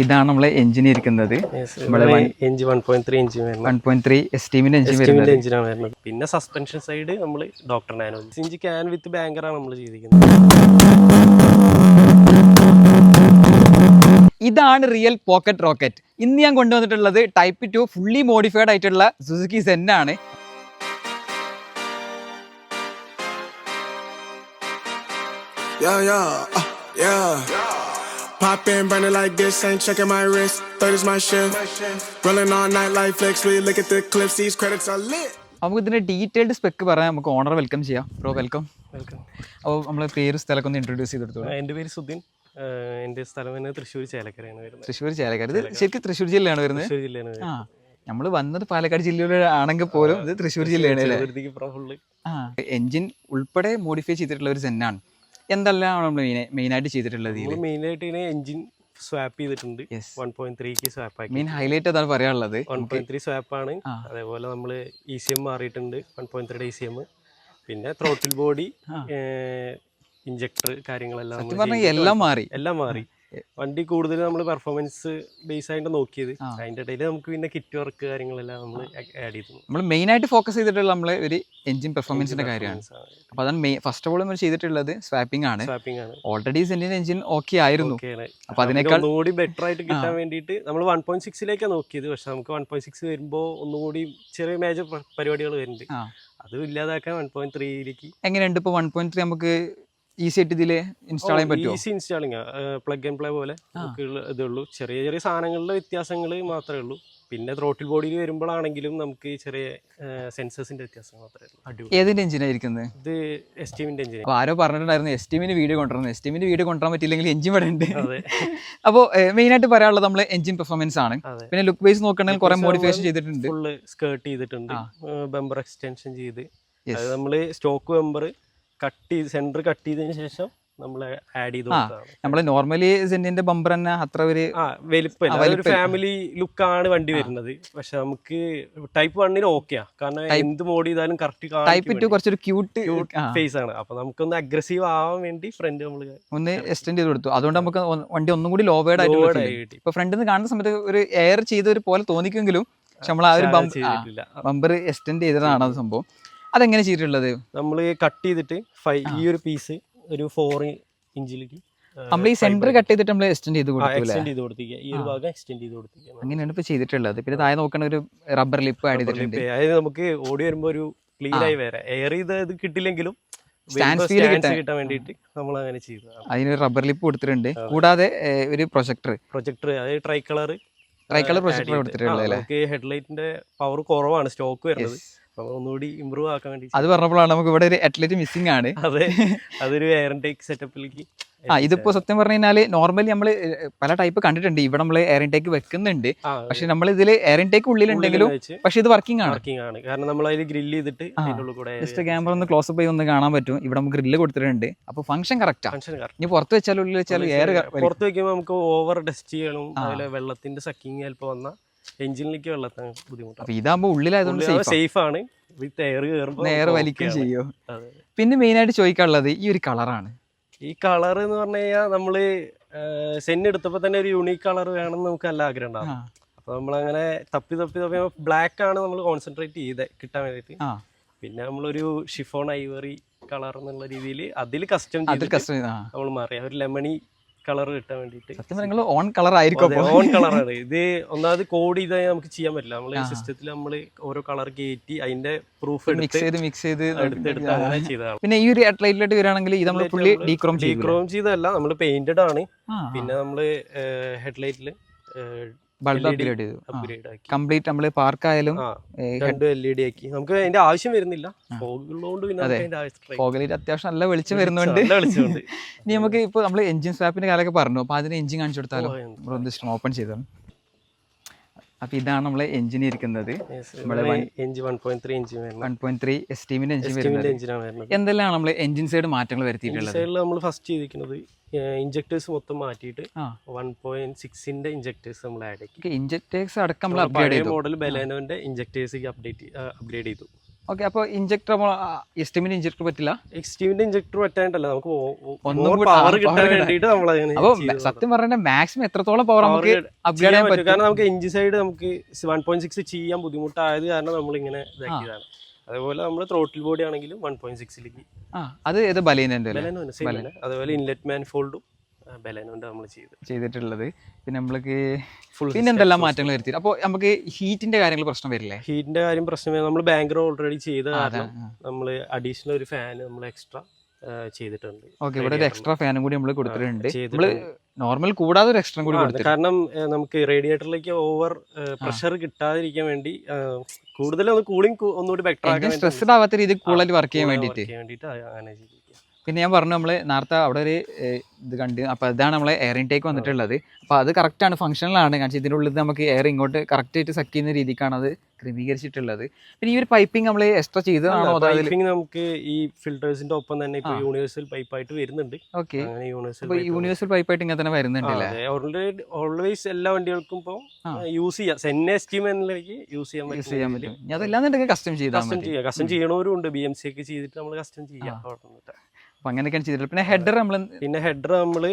ഇതാണ് നമ്മളെ എഞ്ചിൻ ഇരിക്കുന്നത്. എഞ്ചിൻ 1.3 എഞ്ചിൻ 1.3 എസ്റ്റീമിന്റെ എഞ്ചിനാണ് വരുന്നത്. പിന്നെ സസ്പെൻഷൻ സൈഡ് നമ്മൾ ഡോക്ടർ നാനോ ഇഞ്ച് ക്യാൻ വിത്ത് ബാങ്കറാണ് നമ്മൾ ചെയ്തിരിക്കുന്നത്. ഇതാണ് റിയൽ പോക്കറ്റ് റോക്കറ്റ്. ഇന്ന് ഞാൻ കൊണ്ടുവന്നിട്ടുള്ളത് ടൈപ്പ് 2 ഫുള്ളി മോഡിഫൈഡ് ആയിട്ടുള്ള സുസുക്കി സെൻ ആണ്. Pop in, burning like this, ain't checking my wrist. Third is my shift. Rolling all night like flex. We look at the clips, these credits are lit. നമുക്ക് ഇതിന്റെ detailed spec പറയാൻ നമുക്ക് owner welcome ചെയ്യാം. Bro welcome. അപ്പോൾ നമ്മളെ പേര് സ്ഥലമൊക്കെ ഒന്ന് ഇൻട്രൊഡ്യൂസ് ചെയ്തെടുത്തോളൂ. എൻ്റെ പേര് സുദിൻ. എൻ്റെ സ്ഥലം വരുന്നത് തൃശ്ശൂർ ചേലക്കരയാണ് വരുന്നത്. തൃശ്ശൂർ ചേലക്കര. ഇത് ശരിക്കും തൃശ്ശൂർ ജില്ലയാണ് വരുന്നത്. തൃശ്ശൂർ ജില്ലയാണ്. ആ, നമ്മൾ വന്നത് പാലക്കാട് ജില്ലയിലെ ആണെങ്കിൽ പോലും ഇത് തൃശ്ശൂർ ജില്ലയാണ് അല്ലേ? ആ, എഞ്ചിൻ ഉൾപ്പെടെ മോഡിഫൈ ചെയ്തിട്ടുള്ള ഒരു സെന്നാണ്. എന്തെല്ലാം നമ്മൾ മെയിനായിട്ട് ചെയ്തിട്ടുള്ളത്? മെയിനായിട്ട് എഞ്ചിൻ സ്വാപ്പ് ചെയ്തിട്ടുണ്ട്. 1.3 സ്വാപ്പ് ആക്കി. മെയിൻ ഹൈലൈറ്റ് അതാണ് പറയാനുള്ളത്. 1.3 സ്വാപ്പാണ്. അതേപോലെ നമ്മൾ ECM മാറിയിട്ടുണ്ട്. 1.3 ECM. പിന്നെ ത്രോട്ടിൽ ബോഡി, ഇഞ്ചക്ടർ കാര്യങ്ങളെല്ലാം എല്ലാം മാറി. വണ്ടി കൂടുതൽ നമ്മൾ പെർഫോമൻസ് ബേസ് ആയിട്ട് നോക്കിയത്. അതിന്റെ ഇടയിൽ നമുക്ക് പിന്നെ കിറ്റ് വർക്ക് കാര്യങ്ങളെല്ലാം നമ്മൾ ആഡ് ചെയ്തു. നമ്മൾ മെയിൻ ആയിട്ട് ഫോക്കസ് ചെയ്തിട്ടുള്ള നമ്മളെ ഒരു എഞ്ചിൻ പെർഫോമൻസിന്റെ കാര്യമാണ്. അപ്പൊ അതാണ് ഫസ്റ്റ് ഓഫ് ഓൾ നമ്മൾ ചെയ്തിട്ടുള്ളത് സ്വാപ്പിംഗ് ആണ്. ഓൾറെഡി സെന്റിന്റെ എഞ്ചിൻ ഓക്കെ ആയിരുന്നു. അപ്പൊ അതിനേക്കാൾ ഒന്നുകൂടി ബെറ്റർ ആയിട്ട് കിട്ടാൻ വേണ്ടിയിട്ട് നമ്മൾ 1.6 നോക്കിയത്. പക്ഷെ നമുക്ക് 1.6 വരുമ്പോൾ ഒന്നുകൂടി ചെറിയ മേജർ പരിപാടികൾ വരുന്നുണ്ട്. അത് ഇല്ലാതാക്കാൻ 1.3 എങ്ങനെയുണ്ട്? ഇപ്പൊ 1.3 നമുക്ക് ഈസി ആയിട്ട് ഇതിൽ ഇൻസ്റ്റാൾ ചെയ്യാൻ പറ്റുമോ? Easy installing, plug and play പോലെ ഇതേ ഉള്ളൂ. ചെറിയ ചെറിയ സാധനങ്ങളുടെ വ്യത്യാസങ്ങൾ മാത്രമേ ഉള്ളൂ. പിന്നെ ത്രോട്ടിൽ ബോഡിയിൽ വരുമ്പോഴാണെങ്കിലും നമുക്ക് ചെറിയ സെൻസേഴ്സിന്റെ വ്യത്യാസം മാത്രമേ ഉള്ളൂ. ഏതിന്റെ എഞ്ചിനായിരിക്കുന്നത്? ഇത് എസ്റ്റീമിന്റെ എഞ്ചിൻ. അപ്പോൾ ആരോ പറഞ്ഞിട്ടുണ്ടായിരുന്നു എസ്റ്റീമിന്റെ വീഡിയോ കൊണ്ടുവരണം. എസ്റ്റീമിന്റെ വീഡിയോ കൊണ്ടുവരാൻ പറ്റില്ലെങ്കിൽ എഞ്ചിൻ ഇവിടെ ഉണ്ട്. അപ്പോൾ മെയിൻ ആയിട്ട് പറയാനുള്ളത് നമ്മൾ എഞ്ചിൻ പെർഫോമൻസ് ആണ്. പിന്നെ ലുക്ക് വൈസ് നോക്കണമെങ്കിൽ കുറെ മോഡിഫിക്കേഷൻ ചെയ്തിട്ടുണ്ട്. ഫുള്ള് സ്കേർട്ട് ചെയ്തിട്ടുണ്ട്, ബമ്പർ എക്സ്റ്റൻഷൻ ചെയ്ത്. അത് നമ്മൾ സ്റ്റോക്ക് ബമ്പർ സെന്റർ കട്ട് ചെയ്തതിന് ശേഷം നമ്മൾ ആഡ് ചെയ്ത് കൊടുത്തതാണ്. നമ്മള് നോർമലി സെന്റിന്റെ ബമ്പർ തന്നെ അത്ര ഒരു വലിപ്പമില്ല. ഫാമിലി ലുക്കാണ് വണ്ടി വരുന്നത്. പക്ഷെ നമുക്ക് ടൈപ്പ് 1 ഓക്കെയാ. കാരണം എന്ത് മോഡ് ചെയ്താലും കറക്റ്റ്. ടൈപ്പ് 2 കുറച്ചൊരു ക്യൂട്ട് ഫേസ് ആണ്. അപ്പൊ നമുക്കൊന്ന് അഗ്രസീവ് ആവാൻ വേണ്ടി ഫ്രണ്ട് നമ്മൾ ഒന്ന് എക്സ്റ്റെൻഡ് ചെയ്ത് കൊടുത്തു. അതുകൊണ്ട് നമുക്ക് വണ്ടി ഒന്നും കൂടി ലോവേഡ് ആയിട്ട് ഇപ്പൊ ഫ്രണ്ടിൽ നിന്ന് കാണുന്ന സമയത്ത് ഒരു എയർ ചെയ്ത ഒരു പോലെ തോന്നിക്കെങ്കിലും പക്ഷെ നമ്മൾ ആ ഒരു ബമ്പർ എക്സ്റ്റെൻഡ് ചെയ്തതാണ് അത് സംഭവം. അതെങ്ങനെ ചെയ്തിട്ടുള്ളത്? നമ്മൾ കട്ട് ചെയ്തിട്ട് ഈ ഒരു പീസ് ഒരു 4 ഇഞ്ചിലേക്ക് നമ്മൾ ഈ സെന്റർ കട്ട് ചെയ്തിട്ട് നമ്മൾ എക്സ്റ്റെൻഡ് ചെയ്ത് കൊടുത്തിരിക്കുക. ഈ ഒരു ഭാഗം എക്സ്റ്റെൻഡ് ചെയ്ത് കൊടുത്തിരിക്കുക. അങ്ങനെയാണ് ഇപ്പൊ ചെയ്തിട്ടുള്ളത്. പിന്നെ താഴെ നോക്കണ ഒരു റബ്ബർ ലിപ്പ് ആഡ് ചെയ്തിട്ടുണ്ട്. അതായത് നമുക്ക് ഓടി വരുമ്പോ ഒരു ക്ലീൻ ആയി വരാം. എയർ ചെയ്ത് കിട്ടില്ലെങ്കിലും കിട്ടാൻ വേണ്ടിയിട്ട് നമ്മൾ അങ്ങനെ ചെയ്തതാണ്. അതിന് റബ്ബർ ലിപ്പ് കൊടുത്തിട്ടുണ്ട്. കൂടാതെ ഒരു പ്രൊജക്ടർ അതായത് ട്രൈ കളർ പ്രൊജക്ടർ കൊടുത്തിട്ടുള്ളത്. ഹെഡ്ലൈറ്റിന്റെ പവർ കുറവാണ് സ്റ്റോക്ക് വരുന്നത്. ഒന്നുകൂടി ഇമ്പ്രൂവ് ആക്കാൻ വേണ്ടി അത് പറഞ്ഞപ്പോഴാണ് നമുക്ക് ഇവിടെ ഒരു ഹെഡ്ലൈറ്റ് മിസ്സിംഗ് ആണ്. അതെ, അതൊരു എയർ ഇൻടേക്ക് സെറ്റപ്പിലേക്ക്. ഇതിപ്പോ സത്യം പറഞ്ഞു കഴിഞ്ഞാല് നോർമലി നമ്മള് പല ടൈപ്പ് കണ്ടിട്ടുണ്ട്. ഇവിടെ നമ്മള് എയർ ഇൻടേക്ക് വെക്കുന്നുണ്ട്. പക്ഷെ നമ്മൾ ഇതിൽ എയർ ഇൻടേക്ക് ഉള്ളിലുണ്ടെങ്കിലും പക്ഷെ ഇത് വർക്കിംഗ് ആണ്. കാരണം നമ്മൾ അതിൽ ഗ്രില്ല് ചെയ്തിട്ട് ജസ്റ്റ് ക്യാമറ ഒന്ന് ക്ലോസ് പോയി ഒന്ന് കാണാൻ പറ്റും. ഇവിടെ നമുക്ക് ഗ്രില്ല് കൊടുത്തിട്ടുണ്ട്. അപ്പൊ ഫംഗ്ഷൻ കറക്റ്റാ. ഇനി പുറത്ത് വെച്ചാലും ഉള്ളിൽ വെച്ചാലും എയർ പുറത്ത് വെക്കുമ്പോൾ നമുക്ക് ഓവർ ഡസ്റ്റ് ചെയ്യണം. അതുപോലെ വെള്ളത്തിന്റെ സക്കിങ് ചിലപ്പോൾ വന്ന എഞ്ചിനിലേക്ക് വെള്ളത്തിന് ബുദ്ധിമുട്ടാണ്. അപ്പൊ ഇതാകുമ്പോ ഉള്ളിലായതുകൊണ്ട് സേഫ് ആണ്. വിത്ത് എയർ വലിക്കും ചെയ്യും. പിന്നെ മെയിൻ ആയിട്ട് ചോദിക്കാനുള്ളത് ഈ ഒരു കളറാണ്. ഈ കളർ എന്ന് പറഞ്ഞു കഴിഞ്ഞാൽ നമ്മള് സെൻ എടുത്തപ്പോ തന്നെ ഒരു യൂണീക്ക് കളർ വേണമെന്ന് നമുക്ക് നല്ല ആഗ്രഹം ഉണ്ടാവും. അപ്പൊ നമ്മളങ്ങനെ തപ്പി ബ്ലാക്ക് ആണ് നമ്മൾ കോൺസെൻട്രേറ്റ് ചെയ്ത് കിട്ടാൻ വേണ്ടിട്ട്. പിന്നെ നമ്മളൊരു ഷിഫോൺ ഐവറി കളർ എന്നുള്ള രീതിയിൽ അതിൽ കസ്റ്റം നമ്മൾ മാറിയ ഒരു ലെമണി കളർ കിട്ടാൻ വേണ്ടിട്ട്. ഓൺ കളർ ആയിരിക്കും. ഓൺ കളറാണ് ഇത്. ഒന്നാമത് കോഡ് ചെയ്താൽ നമുക്ക് ചെയ്യാൻ പറ്റില്ല. നമ്മള് സിസ്റ്റത്തിൽ നമ്മള് ഓരോ കളർ കയറ്റി അതിന്റെ പ്രൂഫ് മിക്സ് ചെയ്ത് എടുത്ത് അങ്ങനെ ചെയ്തതാണ്. പിന്നെ ഈ ഒരു ഹെഡ്ലൈറ്റിലോട്ട് വരികയാണെങ്കിൽ ഇത് നമ്മൾ ഫുള്ളി ഡീക്രോം ചെയ്തല്ല, നമ്മള് പെയിന്റഡ് ആണ്. പിന്നെ നമ്മള് ഹെഡ്ലൈറ്റില് ബൾബ് അപ്ഗ്രേഡ് ചെയ്തു. കംപ്ലീറ്റ് നമ്മള് പാർക്കായാലും LED ആക്കി. നമുക്ക് അതിന്റെ ആവശ്യം വരുന്നില്ല. ഫോഗിലൈറ്റ് അത്യാവശ്യം നല്ല വെളിച്ചം വരുന്നുണ്ട്. ഇനി നമുക്ക് ഇപ്പൊ നമ്മള് എഞ്ചിൻ സ്വാപ്പിന്റെ കാലൊക്കെ പറഞ്ഞു. അപ്പൊ അതിന് എഞ്ചിൻ കാണിച്ചു കൊടുത്താലോ? ഓപ്പൺ ചെയ്തോ. അപ്പൊ ഇതാണ് നമ്മളെ എഞ്ചിൻ ഇരിക്കുന്നത്. 1.3 എസ്റ്റീമിന്റെ എഞ്ചിൻ വരുന്നത്. എന്തെല്ലാം നമ്മൾ എഞ്ചിൻ സൈഡ് മാറ്റങ്ങൾ വരുത്തിയിട്ടുള്ളത്? നമ്മൾ ഫസ്റ്റ് ചെയ്തിരിക്കുന്നത് ഇഞ്ചക്ടേഴ്സ് മൊത്തം മാറ്റിയിട്ട് 1.6 ഇഞ്ചക്ടേഴ്സ് നമ്മൾ ആഡ് ആക്കി. ഇഞ്ചക്ടേഴ്സ് അടക്കം നമ്മൾ അപ്ഗ്രേഡ് ചെയ്തു. മോഡൽ ബലേനോന്റെ ഇഞ്ചക്ടേഴ്സ് അപ്ഗ്രേഡ് ചെയ്തു. ഓക്കെ. അപ്പോൾ ഇഞ്ചക്ടർ എസ്റ്റിമിന് ഇഞ്ചക്ടർ പറ്റില്ല? എക്സ്റ്റീമിന്റെ ഇഞ്ചക്ടർ പറ്റാണ്ടല്ല, നമുക്ക് ഒന്നും കൂടി പവർ കിട്ടാൻ വേണ്ടിയിട്ട് നമ്മൾ അപ്പോൾ സത്യം പറഞ്ഞാൽ മാക്സിമം എത്രത്തോളം പവർ നമുക്ക് അപ്ഗ്രേഡ് ചെയ്യാൻ പറ്റും. കാരണം നമുക്ക് എഞ്ചിൻ സൈഡ് നമുക്ക് 1.6 ചെയ്യാൻ ബുദ്ധിമുട്ടായത് കാരണം നമ്മൾ ഇങ്ങനെ ഇതാക്കിയതാണ്. അതേപോലെ നമ്മൾ ത്രോട്ടിൽ ബോഡി ആണെങ്കിലും 1.6ലേക്ക്. അത് ഏത് ബലേനോന്റെ അതേപോലെ ഇൻലെറ്റ് മാനിഫോൾഡും ബലേനോന്റെ നമ്മൾ ചെയ്തിട്ടുള്ളത്. പിന്നെ നമ്മൾക്ക് പിന്നെ എന്തെല്ലാം മാറ്റങ്ങൾ വരുത്തി? അപ്പോൾ നമുക്ക് ഹീറ്റിന്റെ കാര്യങ്ങൾ പ്രശ്നം വരില്ലേ? ഹീറ്റിന്റെ കാര്യം പ്രശ്നം നമ്മൾ ബാങ്കർ ഓൾറെഡി ചെയ്ത കാരണം നമ്മൾ അഡീഷണൽ ഒരു ഫാൻ നമ്മൾ എക്സ്ട്രാ ചെയ്തിട്ടുണ്ട്. ഓക്കെ, ഇവിടെ ഒരു എക്സ്ട്രാ ഫാനും കൂടി നമ്മൾ കൊടുത്തിട്ടുണ്ട്. നമ്മള് നോർമൽ കൂടാതെ ഒരു എക്സ്ട്രാ കൂടി കൊടുത്തിട്ടുണ്ട്. കാരണം നമുക്ക് റേഡിയേറ്ററിലേക്ക് ഓവർ പ്രഷർ കിട്ടാതിരിക്കാൻ വേണ്ടി കൂടുതൽ കൂളിംഗ് ഒന്നുകൂടി ബെറ്റർ ആക്കാൻ, സ്ട്രെസ്ഡ് ആവാത്ത രീതിയിൽ കൂടുതൽ വർക്ക് ചെയ്യാൻ വേണ്ടിയിട്ട് അങ്ങനെ ചെയ്തു. പിന്നെ ഞാൻ പറഞ്ഞു നമ്മൾ നേരത്തെ അവിടെ ഒരു ഇത് കണ്ട്, അപ്പോൾ അതാണ് നമ്മളെ എയർ ഇൻടേക്ക് വന്നിട്ടുള്ളത്. അപ്പോൾ അത് കറക്റ്റാണ്, ഫംഗ്ഷണലാണ്. കാരണം ഇതിൻ്റെ ഉള്ളിൽ നമുക്ക് എയർ ഇങ്ങോട്ട് കറക്റ്റായിട്ട് സക്ക് ചെയ്യുന്ന രീതിക്കാണ് അത് ക്രമീകരിച്ചിട്ടുള്ളത്. പിന്നെ ഈ ഒരു പൈപ്പിംഗ് നമ്മൾ എക്സ്ട്രാ ചെയ്തതാണോ? പൈപ്പിംഗ് നമുക്ക് ഈ ഫിൽറ്റേഴ്സിന്റെ ഒപ്പം തന്നെ ഇപ്പോൾ യൂണിവേഴ്സൽ പൈപ്പായിട്ട് വരുന്നുണ്ട്. ഓക്കെ, യൂണിവേഴ്സൽ പൈപ്പായിട്ട് ഇങ്ങനെ തന്നെ വരുന്നുണ്ടല്ലേ? ഓൾവേസ് എല്ലാ വണ്ടികൾക്കും ഇപ്പോൾ യൂസ് ചെയ്യാം. സെന്നെ എസ്റ്റീം എന്നതിലേക്ക് യൂസ് ചെയ്യാൻ പറ്റും. അതെല്ലാം കസ്റ്റം കസ്റ്റം ചെയ്യണവരും ഉണ്ട്. BMC ഒക്കെ ചെയ്തിട്ട് നമ്മൾ കസ്റ്റം ചെയ്യാം. അപ്പൊ അങ്ങനെയൊക്കെയാണ് ചെയ്തിട്ടുള്ളത്. പിന്നെ ഹെഡർ നമ്മൾ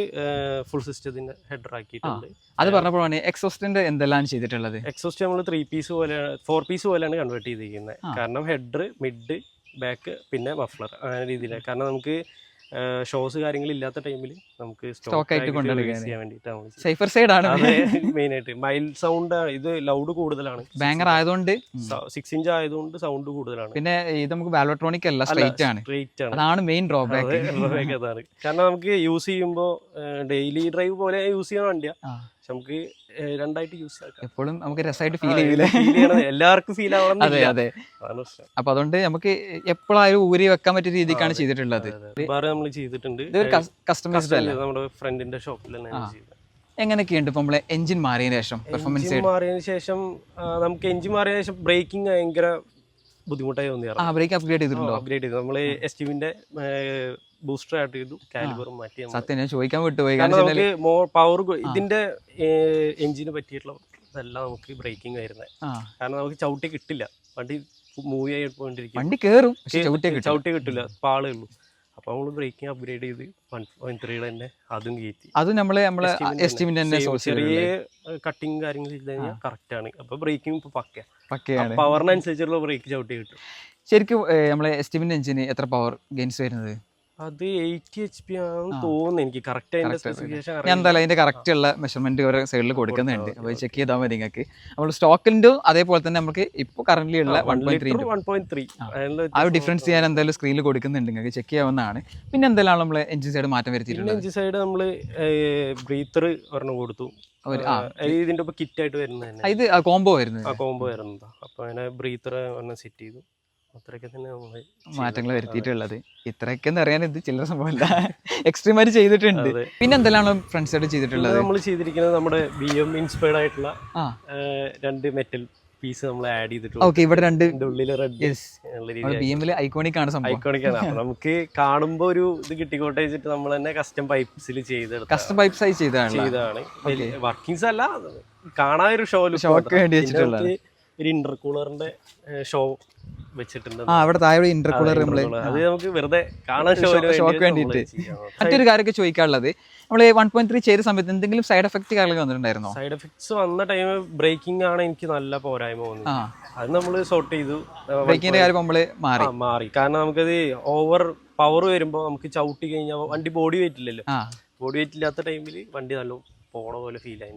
ഫുൾ സിസ്റ്റത്തിന്റെ ഹെഡർ ആക്കിയിട്ടുണ്ട്. അത് പറഞ്ഞപ്പോഴാണ് എക്സോസ്റ്റിന്റെ എന്തെല്ലാം ചെയ്തിട്ടുള്ളത്? എക്സോസ്റ്റ് നമ്മൾ 3 പീസ് പോലെയാണ്, 4 പീസ് പോലെയാണ് കൺവേർട്ട് ചെയ്തിരിക്കുന്നത്. കാരണം ഹെഡർ, മിഡ്, ബാക്ക്, പിന്നെ മഫ്ലർ അങ്ങനെ രീതിയിലാണ്. കാരണം നമുക്ക് ഷോസ് കാര്യങ്ങൾ ഇല്ലാത്ത ടൈമിൽ നമുക്ക് സ്റ്റോക്ക് ആയിട്ട് കൊണ്ടുവരാൻ വേണ്ടിയിട്ടാണ്. സേഫർ സൈഡ് ആണ് മെയിൻ ആയിട്ട്. മൈൽഡ് സൗണ്ട്, ഇത് ലൗഡ് കൂടുതലാണ്. ബാങ്കർ ആയതുകൊണ്ട് 6 ഇഞ്ച് ആയതുകൊണ്ട് സൗണ്ട് കൂടുതലാണ്. പിന്നെ ഇത് നമുക്ക് വാൽവട്രോണിക് അല്ല, സ്ട്രെയിറ്റ് ആണ്. അതാണ് മെയിൻ ഡ്രോബാക്ക്. അതാണ് കാരണം നമുക്ക് യൂസ് ചെയ്യുമ്പോൾ ഡെയിലി ഡ്രൈവ് പോലെ യൂസ് ചെയ്യുന്ന വണ്ടിയാ. നമുക്ക് രണ്ടായിട്ട് യൂസ് ആക്കാം. എപ്പോഴും നമുക്ക് രസമായിട്ട് ഫീൽ ചെയ്യില്ല, എല്ലാവർക്കും ഫീൽ ആവണം. അതെ അതെ. അപ്പൊ അതുകൊണ്ട് നമുക്ക് എപ്പോഴും ഊരി വെക്കാൻ പറ്റിയ രീതിക്കാണ് ചെയ്തിട്ടുള്ളത്. നമ്മൾ ചെയ്തിട്ടുണ്ട്. കസ്റ്റമൈസ്ഡ് അല്ല, നമ്മുടെ ഫ്രണ്ടിന്റെ ഷോപ്പിൽ തന്നെ ചെയ്തത്. എങ്ങനെയൊക്കെയുണ്ട് ഇപ്പൊ നമ്മളെ എഞ്ചിൻ മാറിയതിനു ശേഷം? എഞ്ചിൻ മാറിയതിനു ശേഷം നമുക്ക് എഞ്ചിൻ മാറിയതിനു ശേഷം ബ്രേക്കിംഗ് ഭയങ്കര ബുദ്ധിമുട്ടായി തോന്നിയായിരുന്നു. ബ്രേക്ക് അപ്ഗ്രേഡ് ചെയ്തിട്ടുണ്ടോ? അപ്ഗ്രേഡ് ചെയ്തു. നമ്മള് എസ്റ്റിവിന്റെ ബൂസ്റ്റർ ആയിട്ട് ചെയ്തു, കാലിബറും മാറ്റി. സത്യം ഞാൻ ചോദിക്കാൻ വിട്ടുപോയി. നമുക്ക് പവർ ഇതിന്റെ എഞ്ചിന് പറ്റിയിട്ടുള്ള ഇതെല്ലാം നമുക്ക് ബ്രേക്കിംഗ് വരുന്നത്. കാരണം നമുക്ക് ചവിട്ടി കിട്ടില്ല, വണ്ടി മൂവ് ആയിക്കൊണ്ടിരിക്കും. വണ്ടി കേറും, ചവിട്ടി കിട്ടില്ല, പാളേ ഉള്ളൂ. അപ്പൊ നമ്മള് ബ്രേക്കിംഗ് അപ്ഗ്രേഡ് ചെയ്ത് 1.3 തന്നെ അതും കയറ്റി. അത് നമ്മളെ ചെറിയ കട്ടിങ് കാര്യങ്ങൾ ചെയ്ത് കഴിഞ്ഞാൽ കറക്റ്റ് ആണ്. അപ്പൊ ബ്രേക്കിംഗ് ഇപ്പൊ പക്കയാണ്. പവറിനനുസരിച്ചുള്ള ബ്രേക്ക് ചവിട്ടി കിട്ടും. ശരിക്കും നമ്മളെ എസ്റ്റിമിന്റെ എഞ്ചിന് എത്ര പവർ ഗെയിൻസ് വരുന്നത്? അത് 80 HP ആണെന്ന് തോന്നുന്നു. എനിക്ക് കറക്റ്റ് അതിന്റെ സ്പെസിഫിക്കേഷൻ ഞാൻ എന്തായാലും അതിന്റെ കറക്റ്റ് ഉള്ള മെഷർമെന്റ് ഓരോ സൈഡിൽ കൊടുക്കുന്നുണ്ട്. അപ്പോൾ ചെക്ക് ചെയ്താൽ മതി നിങ്ങൾക്ക്. നമ്മൾ സ്റ്റോക്കിന്റെ അതേപോലെ തന്നെ നമുക്ക് ഇപ്പോൾ കറന്റ് ഉള്ള 1.3 ആ ഒരു ഡിഫറൻസ് ഞാൻ എന്തായാലും സ്ക്രീനിൽ കൊടുക്കുന്നുണ്ട്, നിങ്ങൾക്ക് ചെക്ക് ചെയ്യാവുന്നതാണ്. പിന്നെ എന്തെല്ലാം നമ്മൾ എഞ്ചിൻ സൈഡ് മാറ്റം വരുത്തിയിട്ടുണ്ട്? എഞ്ചിൻ സൈഡ് നമ്മൾ ബ്രീത്തർ ഒരെണ്ണം കൊടുത്തു. ഇതിന്റെ ഒപ്പം കിറ്റ് ആയിട്ട് വരുന്നത്, ഇത് കോംബോ വരുന്നത്. കോംബോ വരുന്നതാ. അപ്പൊ അങ്ങനെ ബ്രീത്തർ ഒരെണ്ണം സെറ്റ് ചെയ്തു. അത്രയൊക്കെ തന്നെ മാറ്റങ്ങൾ വരുത്തിയിട്ടുള്ളത്. ഇത്രയൊക്കെ അറിയാൻ ഇത് ചില്ലറ സംഭവമല്ല, എക്സ്ട്രീമായിട്ട് ചെയ്തിട്ടുണ്ട്. പിന്നെ എന്തെല്ലാം ഫ്രണ്ട് സൈഡ് ചെയ്തിട്ടുള്ളത്? നമ്മൾ ചെയ്തിരിക്കുന്നത് നമ്മുടെ BM ഇൻസ്പയർഡ് ആയിട്ടുള്ള 2 മെറ്റൽ പീസ് നമ്മൾ ആഡ് ചെയ്തിട്ടുണ്ട്. ഓക്കെ, ഇവിടെ 2 ഉള്ളിൽ റെഡ് BM ഐക്കോണിക് ആണ് സംഭവം. ഐക്കോണിക് ആണ്. അപ്പൊ നമുക്ക് കാണുമ്പോൾ ഒരു ഇത് കിട്ടിക്കോട്ടെ വെച്ചിട്ട് നമ്മൾ തന്നെ കസ്റ്റം പൈപ്പ്സിൽ ചെയ്തെടുത്തു. കസ്റ്റം പൈപ്പ്സ് ആയി ചെയ്തതാണ്. വർക്കിങ്സ് അല്ല, കാണാൻ ഒരു ഷോക്ക് വേണ്ടി വെച്ചിട്ടുള്ളത്. ഒരു ഇന്റർകൂളറിന്റെ ഷോ വെച്ചിട്ടുണ്ട്. അവിടെ താഴെ ഇന്റർകൂളർ അത് നമുക്ക് വെറുതെ കാണാൻ ഷോക്ക് വേണ്ടിയിട്ട്. മറ്റൊരു കാര്യമൊക്കെ ചോദിക്കാനുള്ളത്, നമ്മൾ 1.3 ചെയ്ത സമയത്ത് എന്തെങ്കിലും സൈഡ് എഫക്ട് കാര്യങ്ങളൊക്കെ വന്നിട്ടുണ്ടായിരുന്നോ? സൈഡ് എഫക്ട്സ് വന്ന ടൈം ബ്രേക്കിംഗ് ആണ് എനിക്ക് നല്ല പോരായ്മ തോന്നുന്നത്. അത് നമ്മൾ സോർട്ട് ചെയ്തു. ബ്രേക്കിന്റെ കാര്യം നമ്മള് മാറി. കാരണം നമുക്കത് ഓവർ പവർ വരുമ്പോൾ നമുക്ക് ചവിട്ടി കഴിഞ്ഞാൽ വണ്ടി ബോഡി വെയിറ്റ് ഇല്ലല്ലോ. ബോഡി വെയിറ്റ് ഇല്ലാത്ത ടൈമിൽ വണ്ടി നല്ല പോണ പോലെ ഫീൽ ആയി.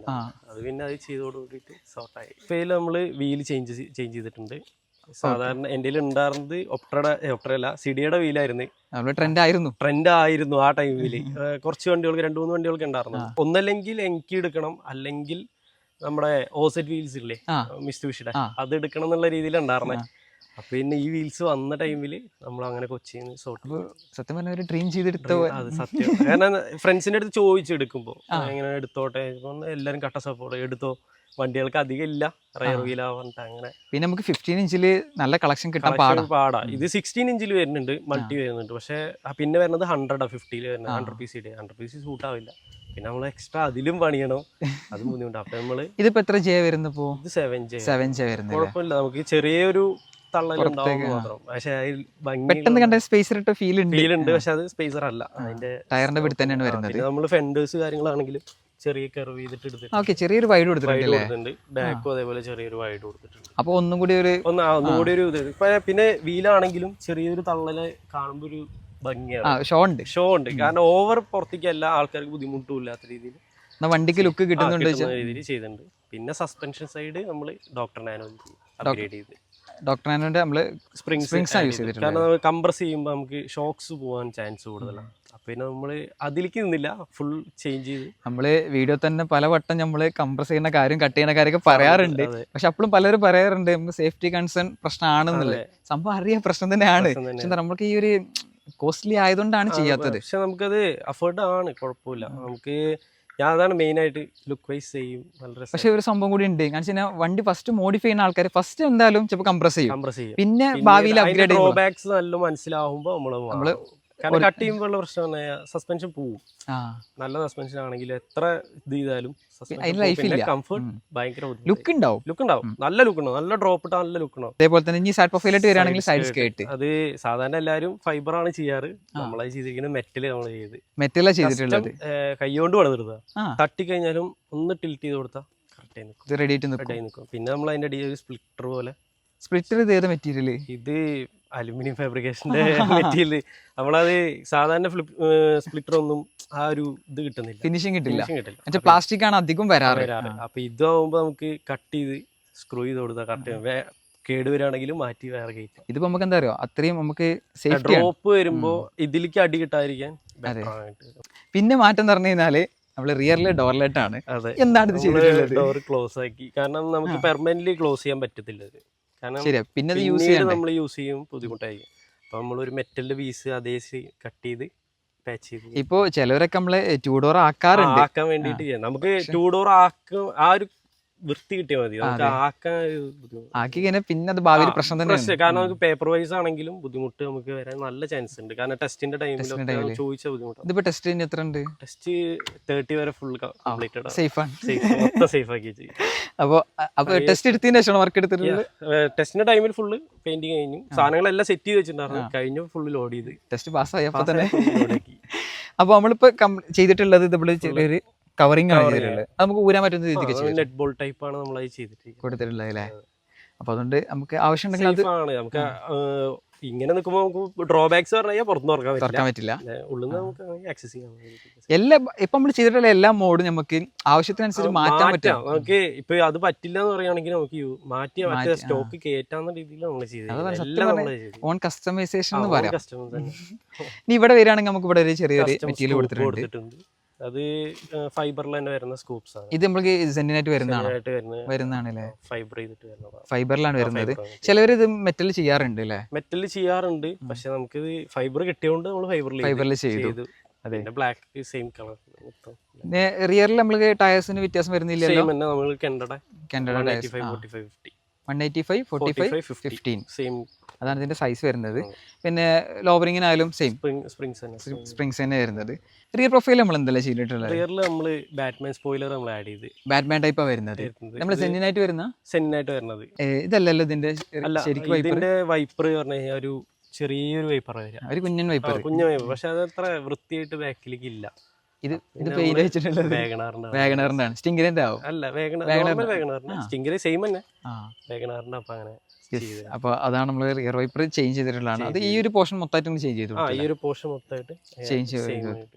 അത് പിന്നെ അത് ചെയ്തോട് കൂടിയിട്ട് സോർട്ടായി. ഇപ്പം നമ്മള് വീല് ചേഞ്ച് ചെയ്തിട്ടുണ്ട്. സാധാരണ എൻ്റെ ഉണ്ടായിരുന്നത് ഒപ്ട്രയല്ല, സിഡിയുടെ വീലായിരുന്നു. ട്രെൻഡ് ആയിരുന്നു ആ ടൈമില്. കുറച്ച് വണ്ടികൾക്ക് 2-3 വണ്ടികൾക്ക് ഉണ്ടായിരുന്നു. ഒന്നല്ലെങ്കിൽ എനിക്ക് എടുക്കണം, അല്ലെങ്കിൽ നമ്മുടെ ഓസെറ്റ് വീൽസ് ഇല്ലേ മിസ്തുഷിയുടെ, അത് എടുക്കണം എന്നുള്ള രീതിയിൽ ഉണ്ടായിരുന്നേ. അപ്പൊ പിന്നെ ഈ വീൽസ് വന്ന ടൈമില് നമ്മൾ അങ്ങനെ കൊച്ചിന്ന് സത്യം പറഞ്ഞ ഒരു ഡ്രീം ചെയ്തെടുത്ത. അത് സത്യം. കാരണം ഫ്രണ്ട്സിന്റെ അടുത്ത് ചോദിച്ചെടുക്കുമ്പോ എങ്ങനെ എടുത്തോട്ടെ, എല്ലാരും കട്ട സപ്പോർട്ട് എടുത്തോ, വണ്ടികൾക്ക് അധികം ഇല്ല, റയർ വീലാവാണ്ട് അങ്ങനെ. പിന്നെ നമുക്ക് 15 ഇഞ്ചിൽ നല്ല കളക്ഷൻ കിട്ടാൻ പാടാ. ഇത് 16 ഇഞ്ചിൽ വരുന്നുണ്ട്, മൾട്ടി വരുന്നുണ്ട്. പക്ഷെ പിന്നെ വരുന്നത് 150 വരുന്നത് 100 പീസ് സൂട്ട് ആവില്ല. പിന്നെ നമ്മൾ എക്സ്ട്രാ അതിലും പണിയണം, അതും ബുദ്ധിമുട്ടാണ്. അപ്പൊ നമ്മള് ഇതിപ്പോ എത്ര ജെ വരുന്നപ്പോ? ഇത് 7J വരുന്നത്. കുഴപ്പമില്ല, നമുക്ക് ചെറിയൊരു തള്ളലുണ്ടാവും മാത്രം. പക്ഷെ അതിൽ പെട്ടെന്ന് കണ്ട സ്പേസർ ഇട്ട ഫീൽ ഉണ്ട്. പക്ഷെ അത് സ്പേസർ അല്ല, അതിന്റെ ടയറിന്റെ പിടി തന്നെയാണ് വരുന്നത്. നമ്മള് ഫെൻഡേഴ്സ് കാര്യങ്ങളാണെങ്കിലും ചെറിയ കർവ് ചെയ്തിട്ട് എടുത്തിട്ടുണ്ട്. ചെറിയൊരു വൈഡ് കൊടുത്തിട്ടുണ്ട്. ബാക്കും അതേപോലെ ചെറിയൊരു വൈഡ് കൊടുത്തിട്ടുണ്ട്. അപ്പൊ ഒന്നും കൂടി ഒരു ഒന്നുകൂടി ഒരു ഇത്. പിന്നെ വീലാണെങ്കിലും ചെറിയൊരു തള്ളല് കാണുമ്പോ ഒരു ഭംഗിയാണ്. ഷോ ഉണ്ട്. കാരണം ഓവർ പുറത്തേക്ക് എല്ലാ ആൾക്കാർക്ക് ബുദ്ധിമുട്ടും ഇല്ലാത്ത രീതിയിൽ വണ്ടിക്ക് ലുക്ക് കിട്ടുന്നുണ്ട് രീതിയിൽ ചെയ്തിട്ടുണ്ട്. പിന്നെ സസ്പെൻഷൻ സൈഡ് നമ്മൾ ഡോക്ടർ നാനോ അപ്ഗ്രേഡ് ചെയ്ത് ഡോക്ടർ നാനോന്റെ നമ്മള് സ്പ്രിങ്സ് യൂസ് ചെയ്തിട്ടുണ്ട്. കാരണം കംപ്രസ് ചെയ്യുമ്പോൾ നമുക്ക് ഷോക്സ് പോകാൻ ചാൻസ് കൂടുതലാണ്. അപ്പൊ പിന്നെ നമ്മള് അതിലേക്ക് നിന്നില്ല, ഫുൾ ചേഞ്ച് ചെയ്ത്. നമ്മള് വീഡിയോ തന്നെ പലവട്ടം നമ്മള് കംപ്രസ് ചെയ്യുന്ന കാര്യം കട്ട് ചെയ്യുന്ന കാര്യമൊക്കെ പറയാറുണ്ട്. പക്ഷെ അപ്പോഴും പലരും പറയാറുണ്ട് നമുക്ക് സേഫ്റ്റി കൺസേൺ പ്രശ്നമാണെന്നുള്ളത്. സംഭവം അറിയാം, പ്രശ്നം തന്നെയാണ്. പക്ഷെ നമുക്ക് ഈ ഒരു കോസ്റ്റ്ലി ആയതുകൊണ്ടാണ് ചെയ്യാത്തത്. പക്ഷെ നമുക്കത് അഫോർഡ് ആണ്, കുഴപ്പമില്ല. നമുക്ക് ഞാൻ അതാണ് മെയിൻ ആയിട്ട് ലുക്ക് വൈസ് ചെയ്യും. പക്ഷെ ഒരു സംഭവം കൂടി ഉണ്ട്. കാരണം വണ്ടി ഫസ്റ്റ് മോഡിഫൈ ചെയ്യുന്ന ആൾക്കാർ ഫസ്റ്റ് എന്തായാലും ചിലപ്പോൾ കംപ്രസ് ചെയ്യും. പിന്നെ ഭാവിയിൽ അപ്ഗ്രേഡ് ചെയ്യും. ഡ്രോബാക്സ് നല്ല മനസ്സിലാവുമ്പോൾ നമ്മള് കാരണം കട്ട് ചെയ്യുമ്പോൾ ഉള്ള പ്രശ്നം സസ്പെൻഷൻ പോവും. നല്ല സസ്പെൻഷൻ ആണെങ്കിൽ എത്ര ഇത് ചെയ്താലും കംഫർട്ട് ഭയങ്കര ലുക്ക് ഉണ്ടാവും. നല്ല ലുക്ക് ഉണ്ടാവും. നല്ല ഡ്രോപ്പ് ഇട്ടാൽ നല്ല ലുക്ക് ഉണ്ടാവും. അതേപോലെ തന്നെ ഇനി സൈഡ് പ്രൊഫൈലായിട്ട് വരികയാണെങ്കിൽ സൈഡ് സ്കേർട്ട് അത് സാധാരണ എല്ലാവരും ഫൈബർ ആണ് ചെയ്യാറ്. നമ്മളത് ചെയ്തിരിക്കുന്നത് മെറ്റല്. നമ്മൾ മെറ്റലാണ് ചെയ്തിട്ടുള്ളത്. കൈകൊണ്ട് പണിതെടുത്താ തട്ടിക്കഴിഞ്ഞാലും ഒന്ന് ടിൽറ്റ് ചെയ്ത് കൊടുത്താൽ കറക്റ്റ് റെഡി ആയി നിൽക്കും. പിന്നെ നമ്മൾ അതിന്റെ അടിയിൽ ഒരു സ്പ്ലിറ്റർ പോലെ. സ്പ്ലിറ്റർ ഇത് ഏത് മെറ്റീരിയൽ? ഇത് അലുമിനിയം ഫാബ്രിക്കേഷന്റെ മെറ്റീരിയൽ. നമ്മളത് സാധാരണ സ്പ്ലിറ്റർ ഒന്നും ആ ഒരു ഇത് കിട്ടുന്നില്ല, ഫിനിഷിംഗ് കിട്ടില്ല. പ്ലാസ്റ്റിക് ആണ് അധികം വരാറ്. അപ്പൊ ഇതാവുമ്പോ നമുക്ക് കട്ട് ചെയ്ത് സ്ക്രൂ ചെയ്ത് കൊടുത്താൽ കറക്റ്റ് കേട് വരികയാണെങ്കിലും മാറ്റി വേറെ കയറ്റാം. ഇതിപ്പോ നമുക്ക് എന്താ പറയുക, അത്രയും നമുക്ക് ഡ്രോപ്പ് വരുമ്പോ ഇതിലേക്ക് അടി കിട്ടാതിരിക്കാൻ. പിന്നെ മാറ്റം പറഞ്ഞു കഴിഞ്ഞാല് നമ്മള് റിയറിലെ ഡോർലെറ്റ് ആണ്. എന്താണ് ഇത് ചെയ്തിട്ടുള്ളത്? ഡോർ ക്ലോസ് ആക്കി. കാരണം നമുക്ക് പെർമനന്റ്ലി ക്ലോസ് ചെയ്യാൻ പറ്റത്തില്ല. കാരണം പിന്നെ നമ്മൾ യൂസ് ചെയ്യും ബുദ്ധിമുട്ടായിരിക്കും. അപ്പൊ നമ്മളൊരു മെറ്റലിന്റെ പീസ് അതേ കട്ട് ചെയ്ത് പാച്ച് ചെയ്ത്. ഇപ്പൊ ചിലവരൊക്കെ നമ്മള് 2 ഡോർ ആക്കാറുണ്ട്. ആക്കാൻ വേണ്ടിട്ട് ചെയ്യാം. നമുക്ക് 2 ഡോർ ആക്കും, ആ ഒരു വൃത്തി കിട്ടിയാൽ മതി. നമുക്ക് ആക്കി കഴിഞ്ഞാൽ പിന്നെ അത് ഭാവിയിൽ പ്രശ്നം തന്നെ. കാരണം നമുക്ക് പേപ്പർ വൈസ് ആണെങ്കിലും ബുദ്ധിമുട്ട് നമുക്ക് വരാൻ നല്ല ചാൻസ് ഉണ്ട്. കാരണം ടെസ്റ്റിന്റെ ടൈമിൽ ചോദിച്ച ബുദ്ധിമുട്ട്. ഇതിപ്പോ ടെസ്റ്റ് എത്ര ഉണ്ട്? ടെസ്റ്റ് 30 വരെ ഫുൾ കംപ്ലീറ്റഡ്. സേഫ് ആണ്. മൊത്തം സേഫ് ആക്കി ചെയ്യും. അപ്പൊ ടെസ്റ്റ് എടുത്തതിന് ശേഷം വർക്ക് എടുത്തിട്ടുള്ളത്. ടെസ്റ്റിന്റെ ടൈമിൽ ഫുള്ള് പെയിന്റിങ് കഴിഞ്ഞു. സാധനങ്ങളെല്ലാം സെറ്റ് ചെയ്ത് വെച്ചിട്ടുണ്ടായിരുന്നു. കഴിഞ്ഞു ഫുള്ള് ലോഡ് ചെയ്ത് ടെസ്റ്റ് പാസ്സായി. അപ്പൊ തന്നെ അപ്പൊ നമ്മളിപ്പോ ചെയ്തിട്ടുള്ളത് നമ്മള് ചെറിയൊരു കവറിംഗ് ആണ് ചെയ്തിട്ടുള്ളത്. നമുക്ക് ഊരാൻ പറ്റുന്ന രീതിക്ക് നെറ്റ് ബോൾ ടൈപ്പ് ആണ് നമ്മൾ കൊടുത്തിട്ടുള്ളത് അല്ലേ? അപ്പൊ അതുകൊണ്ട് നമുക്ക് ആവശ്യമുണ്ടെങ്കിൽ നമുക്ക് ഇങ്ങനെ നിൽക്കുമ്പോൾ നമുക്ക് ഡ്രോബാക്സ് പറഞ്ഞാൽ പുറത്തു തുറക്കാൻ പറ്റില്ല. എല്ലാ ഇപ്പൊ നമ്മൾ ചെയ്തിട്ടുള്ള എല്ലാ മോഡും നമുക്ക് ആവശ്യത്തിനനുസരിച്ച് മാറ്റാൻ പറ്റും. നമുക്ക് ഇപ്പൊ അത് പറ്റില്ല എന്ന് പറയുകയാണെങ്കിൽ നമുക്ക് മാറ്റി സ്റ്റോക്ക് കയറ്റാവുന്ന രീതിയിൽ നമ്മൾ ചെയ്തത്. ഓൺ കസ്റ്റമൈസേഷൻ എന്ന് പറയാം. ഇനി ഇവിടെ വരികയാണെങ്കിൽ നമുക്ക് ഇവിടെ ഒരു ചെറിയൊരു മെറ്റീരിയൽ കൊടുത്തിട്ടുണ്ട്. അത് ഫൈബറിൽ തന്നെ വരുന്ന സ്കൂപ്സ് ആണ്. ഇത് നമുക്ക് സെന്റിനായിട്ട് വരുന്നതാണ്. ഫൈബറിലാണ് വരുന്നത്. ചിലവർ ഇത് മെറ്റൽ ചെയ്യാറുണ്ട് അല്ലേ? മെറ്റൽ ചെയ്യാറുണ്ട്. പക്ഷെ നമുക്ക് ഫൈബർ കിട്ടിയോണ്ട് നമ്മൾ ഫൈബറിൽ ചെയ്തു. അതിന്റെ ബ്ലാക്ക് സെയിം കളർ. റിയറിൽ നമുക്ക് ടയർസിന് വ്യത്യാസം വരുന്നില്ലല്ലോ. നമ്മൾ കെൻഡയുടെ 185 45 15 സെയിം അതാണ് ഇതിന്റെ സൈസ് വരുന്നത്. പിന്നെ ലോവറിങ്ങിനായാലും സെയിം സ്പ്രിങ്സ് തന്നെ വരുന്നത്. റിയർ പ്രൊഫൈൽ നമ്മൾ എന്തെല്ലാം ചെയ്തിട്ടുള്ളത്? റിയറിൽ നമ്മൾ ബാറ്റ്മാൻ സ്പോയിലർ നമ്മൾ ആഡ് ചെയ്ത് ബാറ്റ്മാൻ ടൈപ്പാണ് വരുന്നത്. നമ്മൾ സെന്നിനായിട്ട് വരുന്നത് ഇതല്ലല്ലോ ഇതിന്റെ ശരിക്കും വൈപ്പർ പറഞ്ഞു കഴിഞ്ഞാൽ ഒരു ചെറിയൊരു വൈപ്പർ വരിക, ഒരു കുഞ്ഞൻ വൈപ്പർ. പക്ഷെ അത് അത്ര വൃത്തിയായിട്ട് ബാക്കിലേക്ക് ഇല്ല. ഇത് പെയിന്റ് വെച്ചിട്ടുള്ളത് വാഗണറിന്റെ ആണ്. സ്റ്റിംഗറിന്റെ ആവും അല്ല, സ്റ്റിംഗർ സെയിം തന്നെ വാഗണറിന്റെ. അപ്പൊ അങ്ങനെ അപ്പൊ അതാണ് നമ്മൾ റിയർ വൈപ്പർ ചേഞ്ച് ചെയ്തിട്ടുള്ളതാണ്. അത് ഈ ഒരു പോർഷൻ മൊത്തമായിട്ട് ചേഞ്ച് ചെയ്തു. ഈ ഒരു പോർഷൻ മൊത്തമായിട്ട് ചേഞ്ച് ചെയ്തു.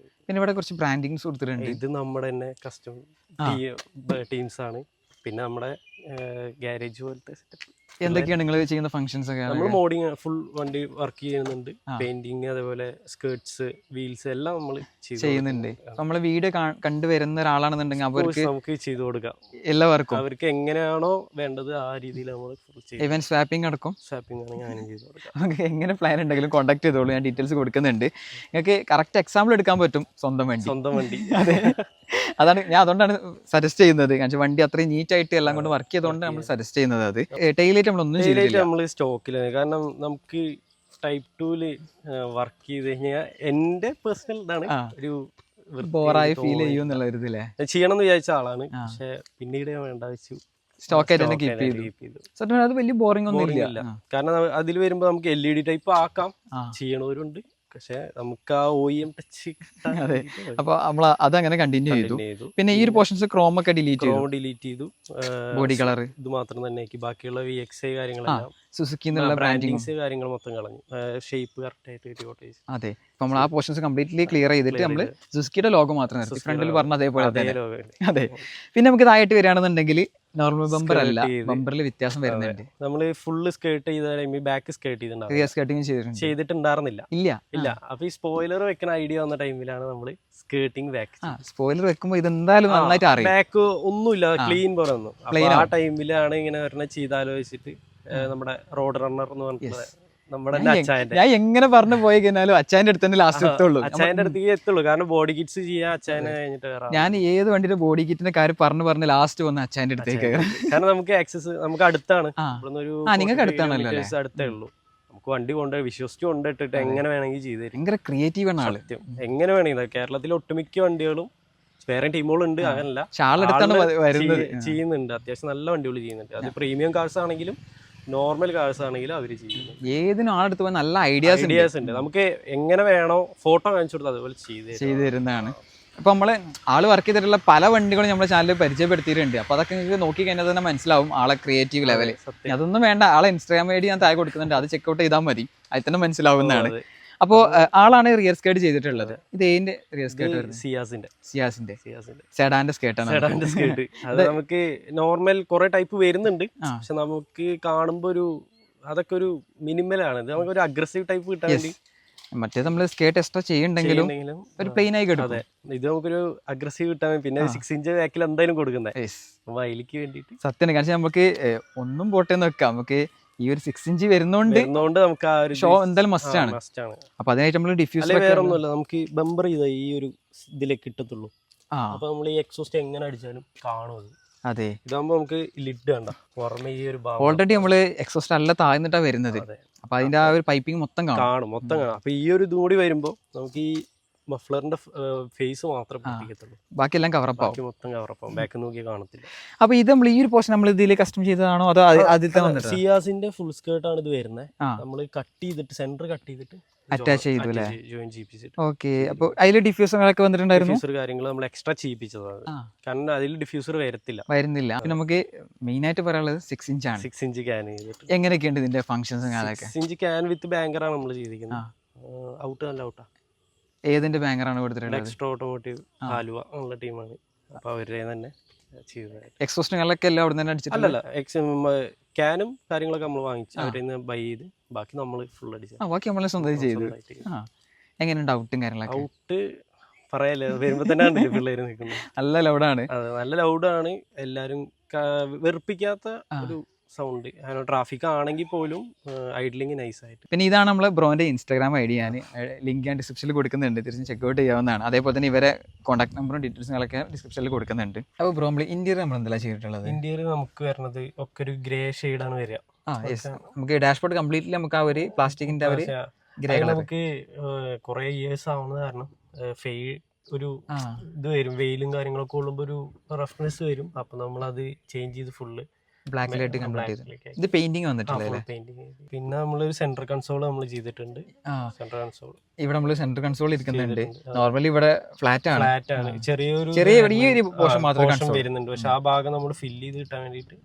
പിന്നെ ഇവിടെ കുറച്ച് ബ്രാൻഡിങ്സ് കൊടുത്തിട്ടുണ്ട്. ഇത് നമ്മുടെ തന്നെ കസ്റ്റം ടീംസ് ആണ്. പിന്നെ നമ്മുടെ ഗാരേജ് പോലത്തെ സെറ്റപ്പ്. എന്തൊക്കെയാണ് നിങ്ങൾ ചെയ്യുന്ന ഫംഗ്ഷൻസ് ഒക്കെ? നമ്മൾ മോഡിങ് ഫുൾ വണ്ടി വർക്ക് ചെയ്യുന്നുണ്ട്. പെയിന്റിങ്, അതേപോലെ സ്കേർട്സ്, വീൽസ് എല്ലാം നമ്മൾ ചെയ്യുന്നുണ്ട്. നമ്മളെ വീഡിയോ കണ്ടുവരുന്ന ഒരാളാണെന്നുണ്ടെങ്കിൽ അവർക്ക് നമുക്ക് ചെയ്തു കൊടുക്കാം. എല്ലാവർക്കും അവർക്ക് എങ്ങനെയാണോ വേണ്ടത് ആ രീതിയിൽ നമ്മൾ ഈവൻ സ്വാപ്പിംഗ് അടക്കം. സ്വാപ്പിംഗ് ആണെങ്കിൽ ഞാനും ചെയ്തു കൊടുക്കാം. നമുക്ക് എങ്ങനെ പ്ലാൻ ഉണ്ടെങ്കിലും കോൺടാക്ട് ചെയ്തോളൂ. ഞാൻ ഡീറ്റെയിൽസ് കൊടുക്കുന്നുണ്ട്. നിങ്ങൾക്ക് കറക്റ്റ് എക്സാമ്പിൾ എടുക്കാൻ പറ്റും. സ്വന്തം വണ്ടി. അതെ, അതാണ് ഞാൻ അതുകൊണ്ടാണ് സജസ്റ്റ് ചെയ്യുന്നത്. കാരണം വണ്ടി അത്രയും നീറ്റ് ആയിട്ട് എല്ലാം കൊണ്ട് വർക്ക് ചെയ്തുകൊണ്ട് നമ്മൾ സജസ്റ്റ് ചെയ്യുന്നത്. അത് ടൈലൈറ്റ് നമ്മളൊന്നും ചെയ്തിട്ടില്ല. നമ്മൾ സ്റ്റോക്കിലാണ്. കാരണം നമുക്ക് ടൈപ്പ് 2 വർക്ക് ചെയ്ത് കഴിഞ്ഞാൽ എന്റെ പേഴ്സണൽ ഇതാണ്, ഒരു ബോറായി ഫീൽ ചെയ്യും എന്നുള്ള ഒരു ഇതില്ലേ. ചെയ്യണം എന്ന് വിചാരിച്ച ആളാണ്. പക്ഷെ പിന്നീട് ഞാൻ വേണ്ട വെച്ചു. സ്റ്റോക്ക് ആയിട്ട് തന്നെ കീപ്പ് ചെയ്തു. സത്യം അത് വലിയ ബോറിംഗ് ഒന്നും ഇല്ല. കാരണം അതിൽ വരുമ്പോ നമുക്ക് LED ടൈപ്പ് ആക്കാം, ചെയ്യണവരുണ്ട്. പക്ഷെ നമുക്ക് ആ OEM ടച്ച്. അതെ, അപ്പൊ നമ്മൾ അതങ്ങനെ കണ്ടിന്യൂ ചെയ്തു. പിന്നെ ഈ ഒരു പോർഷൻസ് ക്രോം ഒക്കെ ഡിലീറ്റ് ചെയ്തു. ബോഡി കളർ ഇത് മാത്രം തന്നെ ബാക്കിയുള്ള VXI കാര്യങ്ങളെല്ലാം സുസുക്കി എന്നുള്ള ബ്രാൻഡിങ്സ് കാര്യങ്ങൾ മൊത്തം കളഞ്ഞു. ഷേപ്പ് കറക്റ്റ് ആയിട്ട്. അതെ, ഇപ്പൊ നമ്മൾ ആ പോർഷൻസ് കംപ്ലീറ്റ്ലി ക്ലിയർ ചെയ്തിട്ട് നമ്മൾ സുസുക്കിയുടെ ലോഗോ മാത്രം നിർത്തി, ഫ്രണ്ടിൽ പറഞ്ഞ അതേപോലെ തന്നെ. അതെ, പിന്നെ നമുക്ക് ഇതായിട്ട് വരികയാണെന്നുണ്ടെങ്കിൽ നോർമൽ ബമ്പർ അല്ല, ബമ്പറിൽ വ്യത്യാസം വരുന്നുണ്ട്. നമ്മള് ഫുള്ള് സ്കേർട്ട് ചെയ്ത ടൈമിൽ ബാക്ക് സ്കേർട്ട് ചെയ്തിട്ടുണ്ടായിരുന്നില്ല. ഇല്ല. അപ്പൊ ഈ സ്പോയിലർ വെക്കുന്ന ഐഡിയ വന്ന ടൈമിലാണ് നമ്മള് സ്കേർട്ടിങ് ബാക്ക്. സ്പോയിലർ വെക്കുമ്പോ ഇതെന്തായാലും നന്നായിട്ട് അറിയാം. ബാക്ക് ഒന്നുമില്ല, ക്ലീൻ പോലെ ഒന്നും. ആ ടൈമിലാണ് ഇങ്ങനെ ഒരെണ്ണം ചെയ്താലോചിച്ചിട്ട് നമ്മുടെ റോഡ് റണ്ണർ എന്ന് പറഞ്ഞിട്ടുള്ള ഞാൻ എങ്ങനെ പറഞ്ഞു പോയി കഴിഞ്ഞാലും അച്ചായന്റെ അടുത്ത് തന്നെ ലാസ്റ്റ് എത്തുള്ളൂ. അച്ചായന്റെ അടുത്തേക്ക് എത്തുള്ളൂ. കാരണം ബോഡി കിറ്റ്സ് ചെയ്യാൻ അച്ചായനെ കഴിഞ്ഞിട്ട് ഞാൻ ഏത് വണ്ടിയുടെ ബോഡി കിറ്റിന്റെ കാര്യം പറഞ്ഞ് ലാസ്റ്റ് വന്ന് അച്ചായന്റെ അടുത്തേക്ക്. കാരണം നമുക്ക് ആക്സസ് നമുക്ക് അടുത്താണ്, നിങ്ങൾക്ക് അടുത്താണല്ലോ, അടുത്തേ ഉള്ളൂ. നമുക്ക് വണ്ടി കൊണ്ട് വിശ്വസിച്ച് കൊണ്ടിട്ടിട്ട് എങ്ങനെ വേണമെങ്കിൽ ചെയ്ത് തരും. ഭയങ്കര ക്രിയേറ്റീവ് ആണ് ആള്. എങ്ങനെ വേണമെങ്കിൽ കേരളത്തിലെ ഒട്ടുമിക്ക വണ്ടികളും വേറെ ടീമുകളുണ്ട്, അങ്ങനല്ല ചെയ്യുന്നുണ്ട്. അത്യാവശ്യം നല്ല വണ്ടികൾ ചെയ്യുന്നുണ്ട്. അത് പ്രീമിയം കാർസ് ആണെങ്കിലും നോർമൽ കാർസ് ആണെങ്കിലും അവര് ചെയ്യുന്നു. ഏതിനും ആളെടുത്ത് പോയി നല്ല ഐഡിയാസ് ഉണ്ട്. നമുക്ക് എങ്ങനെ വേണോ ഫോട്ടോ കാണിച്ചു കൊടുത്താൽ അതുപോലെ ചെയ്തു തരുന്നതാണ്. അപ്പൊ നമ്മള് ആള് വർക്ക് ചെയ്തിട്ടുള്ള പല വണ്ടികളും നമ്മുടെ ചാനലിൽ പരിചയപ്പെടുത്തിയിട്ടുണ്ട്. അപ്പൊ അതൊക്കെ നിങ്ങൾക്ക് നോക്കി കഴിഞ്ഞാൽ തന്നെ മനസ്സിലാവും ആളെ ക്രിയേറ്റീവ് ലെവല്. അതൊന്നും വേണ്ട, ആളെ ഇൻസ്റ്റാഗ്രാം ഐഡി ഞാൻ താഴെ കൊടുക്കുന്നുണ്ട്, അത് ചെക്കൗട്ട് ചെയ്താൽ മതി, അതിൽ തന്നെ മനസ്സിലാവുന്നതാണ്. അപ്പോ ആളാണ് റിയർ സ്കേർട്ട് ചെയ്തിട്ടുള്ളത്. ഇത് ഏതിന്റെ റിയർ സ്കേർട്ട് വരുന്നത്? സിയാസിന്റെ സെഡാന്റെ സ്കേർട്ടാണ്. അത് നമുക്ക് നോർമൽ കുറെ ടൈപ്പ് വരുന്നുണ്ട്, പക്ഷെ നമുക്ക് കാണുമ്പോ അതൊക്കെ ഒരു മിനിമലാണ്. ഇത് നമുക്ക് ഒരു അഗ്രസീവ് ടൈപ്പ് കിട്ടാൻ വേണ്ടി. മറ്റേ നമ്മള് സ്കേർട്ട് എക്സ്ട്രാ ചെയ്യണ്ടെങ്കിലും ഒരു പ്ലെയിൻ ആയി കിട്ടും. അതെ, ഇത് നമുക്കൊരു അഗ്രസീവ് കിട്ടാൻ വേണ്ടി. പിന്നെ 6 ഇഞ്ച് ബാക്കിൽ എന്തായാലും കൊടുക്കുന്നത് അപ്പൊ അതിലേക്ക് വേണ്ടിട്ട് സത്യം. കാരണം നമുക്ക് ഒന്നും പോട്ടെന്ന് വെക്കാം, നമുക്ക് ഈ ഒരു 6 ഇഞ്ച് വരുന്നോണ്ട് നമുക്ക് ആ ഒരു ഷോ എന്തായാലും മസ്റ്റ് ആണ്. അപ്പൊ അതിനായിട്ട് നമ്മൾ ഡിഫ്യൂസർ വേറെ ഒന്നുമല്ല, നമുക്ക് ബമ്പർ ചെയ്ത ഈ ഒരു ഇതിലേക്ക് കിട്ടത്തുള്ളൂ. അപ്പൊ നമ്മൾ ഈ എക്സോസ്റ്റ് എങ്ങനെ അടിച്ചാലും കാണും. അതെ, ഇതാകുമ്പോ നമുക്ക് ലിഡ് കണ്ട പുറമെ ഈ ഒരു ഓൾറെഡി നമ്മള് എക്സോസ്റ്റ് നല്ല താഴ്ന്നിട്ടാ വരുന്നത്. അപ്പൊ അതിന്റെ ആ ഒരു പൈപ്പിംഗ് മൊത്തം കാണും. അപ്പൊ ഈ ഒരു ഇതും കൂടി വരുമ്പോ നമുക്ക് ഈ മഫ്ലറിന്റെ ഫേസ് മാത്രമേ പൊട്ടിക്കത്തുള്ളൂ, ബാക്കിയെല്ലാം കവറപ്പാവും, മൊത്തം കവറപ്പാവും, ബാക്ക് നോക്കി കാണത്തില്ല. അപ്പൊ ഇത് നമ്മൾ ഈ ഒരു പോർഷൻ നമ്മൾ ഇതിൽ കസ്റ്റം ചെയ്തതാണോ അതോ ആദ്യത്തെ സിയാസിന്റെ ഫുൾ സ്കേർട്ട് ആണ് ഇത് വരുന്നത്. നമ്മൾ കട്ട് ചെയ്തിട്ട് സെന്റർ കട്ട് ചെയ്തിട്ട് അറ്റാച്ച് ചെയ്തു അല്ലേ? ഓക്കെ. അപ്പൊ അതിൽ ഡിഫ്യൂസറുകളൊക്കെ വന്നിട്ടുണ്ടായിരുന്നു, കാര്യങ്ങൾ നമ്മൾ എക്സ്ട്രാ ചെയ്യിപ്പിച്ചതാണ്. കാരണം അതിൽ ഡിഫ്യൂസർ വരുന്നില്ല. നമുക്ക് മെയിൻ ആയിട്ട് പറയാനുള്ളത് 6 ഇഞ്ചാണ്. 6 ഇഞ്ച് ക്യാൻ ചെയ്തിട്ട് എങ്ങനെയൊക്കെയുണ്ട് ഇതിന്റെ ഫംഗ്ഷൻസ്? 6 ഇഞ്ച് ക്യാൻ വിത്ത് ബാങ്കറാണ് നമ്മൾ ചെയ്തിരിക്കുന്നത്. ഔട്ട് നല്ല ഔട്ടാ. ഏതിന്റെ ബാങ്കറാണ് കൊടുത്തിട്ടുള്ളത്? എക്സ്ട്രാ ഓട്ടോമോട്ടീവ് ആലുവ ഉള്ള ടീമാണ്. അപ്പൊ അവരുടെ തന്നെ ചെയ്തത്. എക്സോസ്റ്റുകളൊക്കെ എല്ലാം അവിടെ തന്നെ അടിച്ചിട്ടില്ല, ക്യാനും കാര്യങ്ങളൊക്കെ നമ്മൾ വാങ്ങിച്ചു അവരിൽ നിന്ന് ബൈ ചെയ്ത് ബാക്കി നമ്മൾ ഫുൾ അടിച്ചു. ബാക്കി നമ്മളെ സ്വന്തം ചെയ്തു. എങ്ങനെയുണ്ട് ഔട്ടും കാര്യങ്ങളൊക്കെ? ഔട്ട് പറയാലോ, വരുമ്പോ തന്നെ പിള്ളേര് നിൽക്കുന്നത് നല്ല ലൗഡാണ്. നല്ല ലൗഡാണ്. എല്ലാരും വെറുപ്പിക്കാത്ത ഒരു സൗണ്ട്. ട്രാഫിക് ആണെങ്കിൽ പോലും ഐഡ്ലിംഗ് നൈസ് ആയിട്ട്. പിന്നെ ഇതാണ് നമ്മളെ ബ്രോന്റെ ഇൻസ്റ്റാഗ്രാം ഐഡി. ഞാൻ ലിങ്ക് ഞാൻ ഡിസ്ക്രിപ്ഷനിൽ കൊടുക്കുന്നുണ്ട്, തിരിച്ചും ചെക്കൗട്ട് ചെയ്യാവുന്നതാണ്. അതേപോലെ തന്നെ ഇവരെ കോൺടാക്ട് നമ്പറും ഡീറ്റെയിൽസുകളൊക്കെ ഡിസ്ക്രിപ്ഷനിൽ കൊടുക്കുന്നുണ്ട്. അപ്പോൾ ബ്രോ നമ്മൾ ഇന്റീരിയർ നമ്മൾ എന്തെല്ലാം ചെയ്തിട്ടുള്ളത്? ഇന്റീരിയർ നമുക്ക് വരുന്നത് ഒക്കെ ഒരു ഗ്രേ ഷെയ്ഡാണ് വരിക. നമുക്ക് ഡാഷ്ബോർഡ് കംപ്ലീറ്റ്ലി നമുക്ക് ആ ഒരു പ്ലാസ്റ്റിക്കിന്റെ ഒരു ഗ്രേ കളർ. നമുക്ക് കുറെ ഇയേഴ്സ് ആവുന്നത് കാരണം ഒരു ഇത് വരും, വെയിലും കാര്യങ്ങളൊക്കെ കൊള്ളുമ്പോൾ ഒരു റഫ്നെസ് വരും. അപ്പൊ നമ്മളത് ചേഞ്ച് ചെയ്ത് ഫുള്ള് ബ്ലാക്കിലായിട്ട് കംപ്ലീറ്റ് ചെയ്തു. ഇത് പെയിന്റിംഗ് വന്നിട്ടില്ല. പിന്നെ നമ്മളൊരു സെന്റർ കൺസോൾ നമ്മൾ ചെയ്തിട്ടുണ്ട്. സെന്റർ കൺസോൾ ഇവിടെ നമ്മൾ സെന്റർ കൺസോൾ ഇരിക്കുന്നുണ്ട്. നോർമലി ഇവിടെ ഫ്ലാറ്റ് ആണ്, ചെറിയൊരു പോർഷൻ മാത്രമേ വരുന്നുണ്ട്. പക്ഷെ ആ ഭാഗം നമ്മൾ ഫില്ല് ചെയ്ത് കിട്ടാൻ വേണ്ടിട്ട്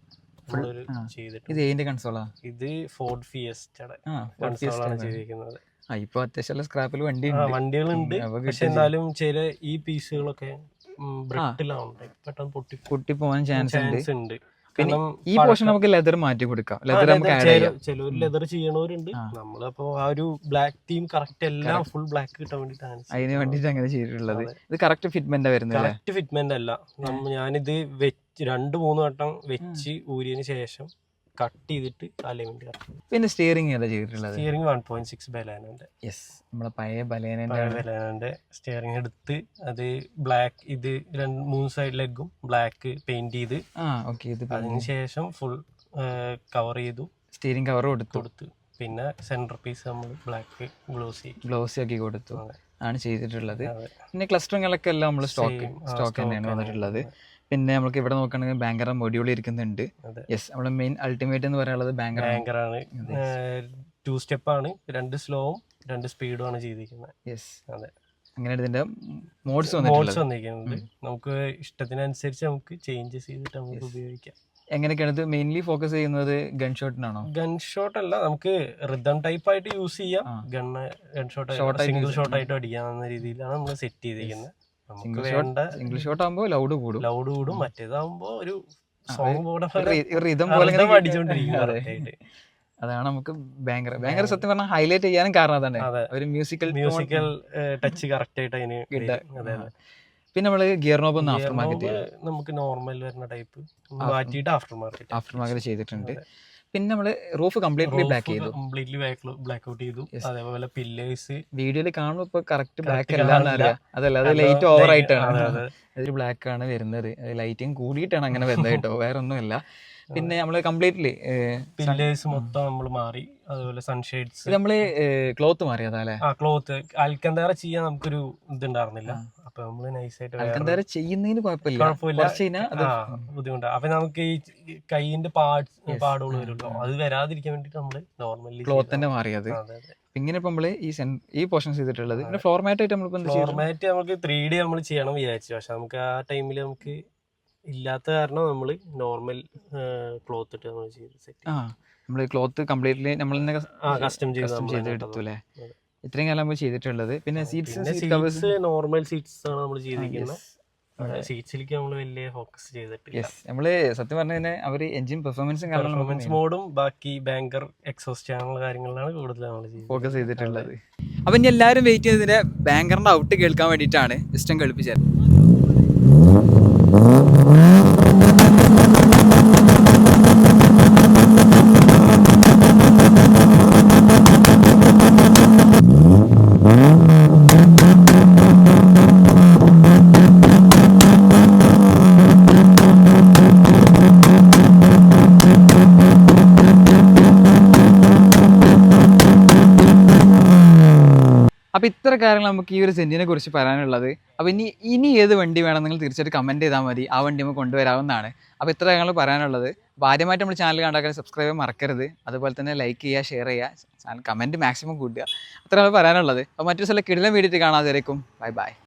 ചെയ്തിട്ടുണ്ട്. ഇത് ഏതിന്റെ കൺസോളാ? ഇത് ഫോർഡ് ഫിയസ്റ്റയുടെ കൺസോളാണ് ചെയ്തിരിക്കുന്നത്. ഇപ്പൊ അത്യാവശ്യം സ്ക്രാപ്പിൽ വണ്ടികളുണ്ട്, പക്ഷെ എന്നാലും ചില ഈ പീസുകളൊക്കെ ബ്രിട്ടിലാണ്, പെട്ടെന്ന് പൊട്ടിപ്പോവാൻ ചാൻസ് ഉണ്ട്. പിന്നെ ഈ പോർഷൻ നമുക്ക് ലെതർ മാറ്റി കൊടുക്കാം. ലെതർ നമുക്ക് ആഡ് ചെയ്യാം. ചിലർ ലെതർ ചെയ്യണവരുണ്ട്. നമ്മളപ്പോ ആ ഒരു ബ്ലാക്ക് തീം കറക്റ്റ് എല്ലാം ഫുൾ ബ്ലാക്ക് കിട്ടാൻ വേണ്ടിട്ടാണ് അതിന് വേണ്ടിട്ട് അങ്ങനെ ചെയ്തിട്ടുള്ളത്. ഇത് കറക്റ്റ് ഫിറ്റ്മെന്റ് വരുന്നത്? കറക്റ്റ് ഫിറ്റ്മെന്റ് അല്ല. ഞാനിത് 2-3 വട്ടം വെച്ച് ഊരിയതിന് ശേഷം കട്ട് ചെയ്തിട്ട് അലൈൻമെന്റ് കറക്റ്റ്. പിന്നെ സ്റ്റിയറിംഗ് ഏതാ ചെയ്തിട്ടുള്ളത്? സ്റ്റിയറിംഗ് 1.6 ബലേനോന്റെ. നമ്മളെ പഴയ ബലേനോന്റെ സ്റ്റിയറിംഗ് എടുത്ത് അത് ബ്ലാക്ക്, ഇത് 2-3 സൈഡ് ലെഗും ബ്ലാക്ക് പെയിന്റ് ചെയ്ത് അതിനുശേഷം ഫുൾ കവർ ചെയ്തു. സ്റ്റിയറിംഗ് കവർ കൊടുത്തു. പിന്നെ സെന്റർ പീസ് നമ്മൾ ബ്ലാക്ക് ഗ്ലോസി ആക്കി കൊടുത്തു ആണ് ചെയ്തിട്ടുള്ളത്. പിന്നെ ക്ലസ്റ്ററിങ്ങളൊക്കെ എല്ലാം നമ്മൾ സ്റ്റോക്ക് തന്നെയാണ് വന്നിട്ടുള്ളത്. പിന്നെ നമുക്ക് ഇവിടെ നോക്കുകയാണെങ്കിൽ ബാങ്കർ മൊഡ്യൂൾ ഇരിക്കുന്നുണ്ട്. യെസ്, നമ്മുടെ മെയിൻ അൾട്ടിമേറ്റ് എന്ന് പറയാനുള്ളത് ബാങ്കറാണ്. 2 സ്റ്റെപ്പാണ്, 2 സ്ലോവും 2 സ്പീഡും ആണ് ചെയ്തിരിക്കുന്നത്. യെസ്, അതെ. അങ്ങനെയാണ് ഇതിന്റെ മോഡ്സ് വന്നിരിക്കുന്നത്. നമുക്ക് ഇഷ്ടത്തിനനുസരിച്ച് നമുക്ക് ചേഞ്ചസ് ചെയ്തിട്ട് നമുക്ക് ഉപയോഗിക്കാം. എങ്ങനെയൊക്കെയാണ് ഇത് മെയിൻലി ഫോക്കസ് ചെയ്യുന്നത്? ഗൺ ഷോട്ടിനാണോ? ഗൺ ഷോട്ട് അല്ല, നമുക്ക് റിതം ടൈപ്പ് ആയിട്ട് യൂസ് ചെയ്യാം. ഗൺ ഷോട്ട് സിംഗിൾ ഷോട്ട് ആയിട്ട് അടിക്കാവുന്ന രീതിയിലാണ് നമ്മൾ സെറ്റ് ചെയ്തിരിക്കുന്നത്. സിംഗിൾ ഷോട്ട് ആകുമ്പോൾ ലൗഡ് കൂടും, മറ്റേതാകുമ്പോ ഒരു സോങ് പോലെ അടിച്ചോണ്ടിരിക്കും. അതാണ് നമുക്ക് ഭയങ്കര സത്യം പറഞ്ഞാൽ ഹൈലൈറ്റ് ചെയ്യാനും കാരണം അതാണ്, ഒരു മ്യൂസിക്കൽ ടച്ച് കറക്റ്റ് ആയിട്ട് അതിന് കിട്ടും. പിന്നെ നമ്മള് ഗിയർ നോബ് ആഫ്റ്റർ മാർക്കറ്റ് നമുക്ക് നോർമൽ വരുന്ന ടൈപ്പ് മാറ്റിയിട്ട് ആഫ്റ്റർ മാർക്കറ്റ് ചെയ്തിട്ടുണ്ട്. പിന്നെ നമ്മള് റൂഫ് കംപ്ലീറ്റ്ലി ബ്ലാക്ക് ഔട്ട് ചെയ്തു. അതേപോലെ പില്ലേഴ്സ് വീഡിയോയിൽ കാണുമ്പോൾ ഇപ്പൊ കറക്റ്റ് ബ്ലാക്ക് അല്ലാന്ന് അറിയാം. അതല്ല, അത് ലൈറ്റ് ഓവർ ആയിട്ടാണ്, അതൊരു ബ്ലാക്ക് ആണ് വരുന്നത്. ലൈറ്റിങ് കൂടിയിട്ടാണ് അങ്ങനെ വരുന്നത് കേട്ടോ, വേറെ ഒന്നുമില്ല. പിന്നെ നമ്മള് കംപ്ലീറ്റ്ലി പില്ലേഴ്സ് മൊത്തം നമ്മൾ മാറി. അതുപോലെ സൺഷെയ്ഡ്സ് നമ്മള് ക്ലോത്ത് മാറി. അതല്ലേ, ക്ലോത്ത് അൽക്കന്തേറ ചെയ്യാൻ നമുക്കൊരു ഇതുണ്ടായിരുന്നില്ല. അപ്പൊ നമ്മള് നൈസായിട്ട് അൽക്കന്തേറ ചെയ്യുന്നതിന് കുഴപ്പമില്ല, ബുദ്ധിമുട്ടാണ്. അപ്പൊ നമുക്ക് ഈ കൈയിന്റെ പാടുകൾ വരുമല്ലോ, അത് വരാതിരിക്കാൻ വേണ്ടിട്ട് നമ്മള് നോർമലി ക്ലോത്ത് തന്നെ മാറിയത്. ഇങ്ങനെ ഇപ്പൊ നമ്മള് ഈ പോർഷൻ ചെയ്തിട്ടുള്ളത്. പിന്നെ ഫ്ലോർ മാറ്റ് ആയിട്ട് ഫ്ലോർമാറ്റ് നമുക്ക് 3D നമ്മൾ ചെയ്യണം വിചാരിച്ചു. പക്ഷെ നമുക്ക് ആ ടൈമിൽ നമുക്ക് ഇല്ലാത്ത കാരണം നമ്മള് നോർമൽ ക്ലോത്ത് ഇട്ട് നമ്മൾ ചെയ്ത് സെറ്റ്. നമ്മള് ക്ലോത്ത് കംപ്ലീറ്റ്ലി നമ്മൾ കസ്റ്റം ചെയ്തെടുത്തു അല്ലേ, ഇത്രയും കാലം നമ്മൾ ചെയ്തിട്ടുള്ളത്. പിന്നെ സീറ്റ്സ് നോർമൽ സീറ്റ്സ് ആണ് നമ്മൾ ചെയ്തിരിക്കുന്നത്. സീറ്റ്സിലേക്ക് നമ്മൾ വലിയ ഫോക്കസ് ചെയ്തിട്ടില്ല. നമ്മള് സത്യം പറഞ്ഞാൽ അവര് എഞ്ചിൻ പെർഫോമൻസ് മോഡും ബാക്കി ബാങ്കർ എക്സോസ്റ്റ് ചാനൽ കാര്യങ്ങളിലാണ് കൂടുതൽ നമ്മൾ ഫോക്കസ് ചെയ്തിട്ടുള്ളത്. അപ്പൊ ഇനി എല്ലാവരും വെയിറ്റ് ചെയ്തതിന്റെ ബാങ്കറിന്റെ ഔട്ട് കേൾക്കാൻ വേണ്ടിയിട്ടാണ് ഇഷ്ടം കേൾപ്പിച്ചത്. അപ്പോൾ ഇത്ര കാര്യങ്ങൾ നമുക്ക് ഈ ഒരു സെന്റിനെ കുറിച്ച് പറയാനുള്ളത്. അപ്പോൾ ഇനി ഏത് വണ്ടി വേണം നിങ്ങൾ തീർച്ചയായിട്ടും കമൻറ്റ് ചെയ്താൽ മതി, ആ വണ്ടി നമുക്ക് കൊണ്ടുവരാവുന്നതാണ്. അപ്പോൾ ഇത്ര കാര്യങ്ങൾ പറയാനുള്ളത്. അപ്പോൾ ആദ്യമായിട്ട് നമ്മൾ ചാനൽ കണ്ടാക്കാൻ സബ്സ്ക്രൈബ് ചെയ്യാൻ മറക്കരുത്. അതുപോലെ തന്നെ ലൈക്ക് ചെയ്യുക, ഷെയർ ചെയ്യുക, ചാനൽ കമൻറ്റ് മാക്സിമം കൂട്ടുക. അത്രയാണ് പറയാനുള്ളത്. അപ്പോൾ മറ്റൊരു സ്ഥലം കിടിലം വീഡിയോ കാണാതെ ബൈ ബൈ.